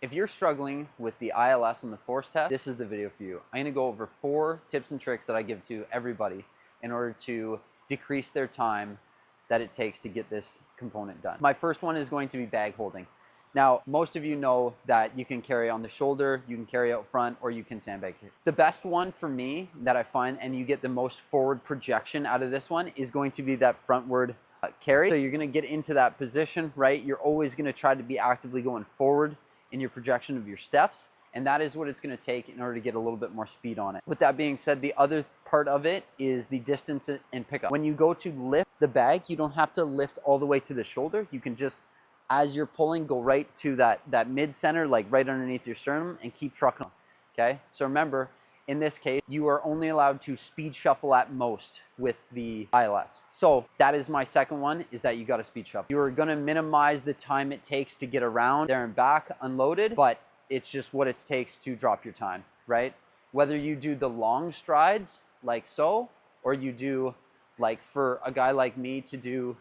If you're struggling with the ILS and the force test, this is the video for you. I'm gonna go over 4 tips and tricks that I give to everybody in order to decrease their time that it takes to get this component done. My first one is going to be bag holding. Now, most of you know that you can carry on the shoulder, you can carry out front, or you can sandbag here. The best one for me that I find, and you get the most forward projection out of this one, is going to be that frontward carry. So you're gonna get into that position, right? You're always gonna try to be actively going forward in your projection of your steps, and that is what it's going to take in order to get a little bit more speed on it. With that being said, the other part of it is the distance and pickup. When you go to lift the bag, you don't have to lift all the way to the shoulder. You can just, as you're pulling, go right to that mid center, like right underneath your sternum, and keep trucking on. Okay, so remember, in this case, you are only allowed to speed shuffle at most with the ILS. So that is my second one, is that you got to speed shuffle. You are going to minimize the time it takes to get around there and back unloaded, but it's just what it takes to drop your time, right? Whether you do the long strides like so, or you do, like for a guy like me to do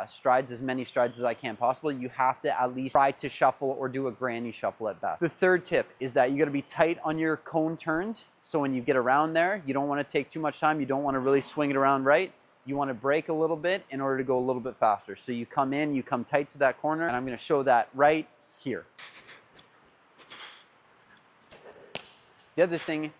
strides, as many strides as I can possibly, you have to at least try to shuffle or do a granny shuffle at best. The third tip is that you got to be tight on your cone turns. So when you get around there, you don't want to take too much time. You don't want to really swing it around right. You want to brake a little bit in order to go a little bit faster. So you come in, you come tight to that corner, and I'm going to show that right here. The other thing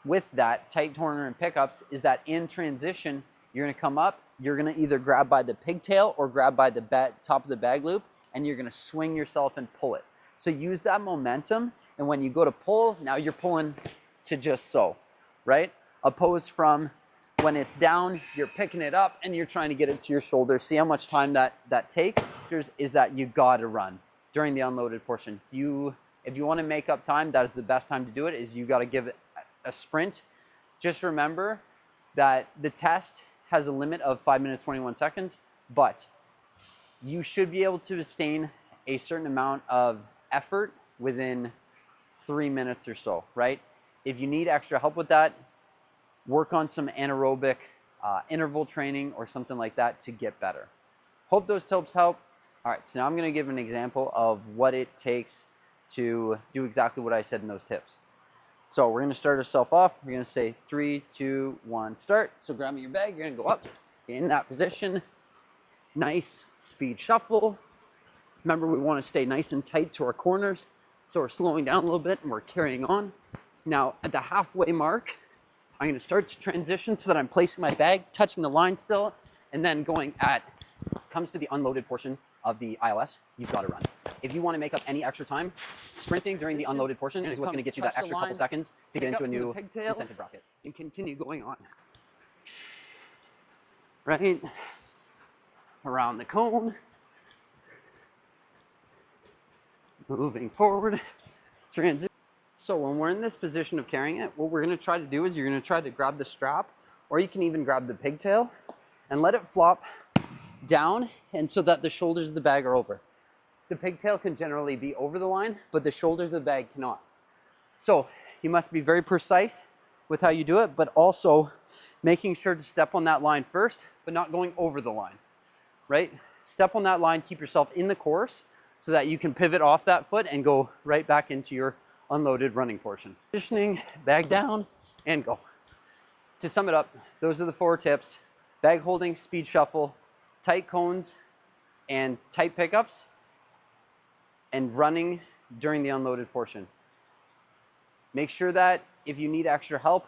with that tight corner and pickups is that in transition, you're going to come up, you're going to either grab by the pigtail or grab by the top of the bag loop, and you're going to swing yourself and pull it. So use that momentum, and when you go to pull, now you're pulling to just so, right? Opposed from when it's down, you're picking it up and you're trying to get it to your shoulder. See how much time that takes? Is that you got to run during the unloaded portion. If you want to make up time, that is the best time to do it, is you got to give it a sprint. Just remember that the test has a limit of 5 minutes, 21 seconds, but you should be able to sustain a certain amount of effort within 3 minutes or so, right? If you need extra help with that, work on some anaerobic interval training or something like that to get better. Hope those tips help. All right, so now I'm gonna give an example of what it takes to do exactly what I said in those tips. So we're gonna start ourselves off. We're gonna say 3, 2, 1, start. So grab me your bag, you're gonna go up in that position. Nice speed shuffle. Remember, we wanna stay nice and tight to our corners. So we're slowing down a little bit and we're carrying on. Now at the halfway mark, I'm gonna start to transition so that I'm placing my bag, touching the line still, and then comes to the unloaded portion of the ILS, you've gotta run. If you wanna make up any extra time, sprinting during the unloaded portion is what's gonna get you that extra couple seconds to get into a new incentive bracket. And continue going on. Right? Around the cone. Moving forward. Transition. So when we're in this position of carrying it, what we're gonna try to do is you're gonna try to grab the strap, or you can even grab the pigtail and let it flop down, and so that the shoulders of the bag are over. The pigtail can generally be over the line, but the shoulders of the bag cannot. So you must be very precise with how you do it, but also making sure to step on that line first, but not going over the line, right? Step on that line, keep yourself in the course so that you can pivot off that foot and go right back into your unloaded running portion. Positioning, bag down, and go. To sum it up, those are the 4 tips: bag holding, speed shuffle, tight cones, and tight pickups, and running during the unloaded portion. Make sure that if you need extra help,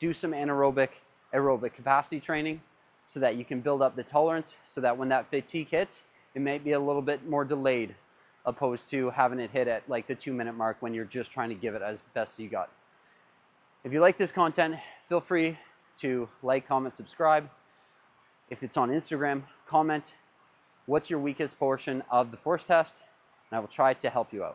do some aerobic capacity training so that you can build up the tolerance, so that when that fatigue hits, it may be a little bit more delayed, opposed to having it hit at like the 2-minute mark when you're just trying to give it as best you got. If you like this content, feel free to like, comment, subscribe. If it's on Instagram, comment what's your weakest portion of the force test, and I will try to help you out.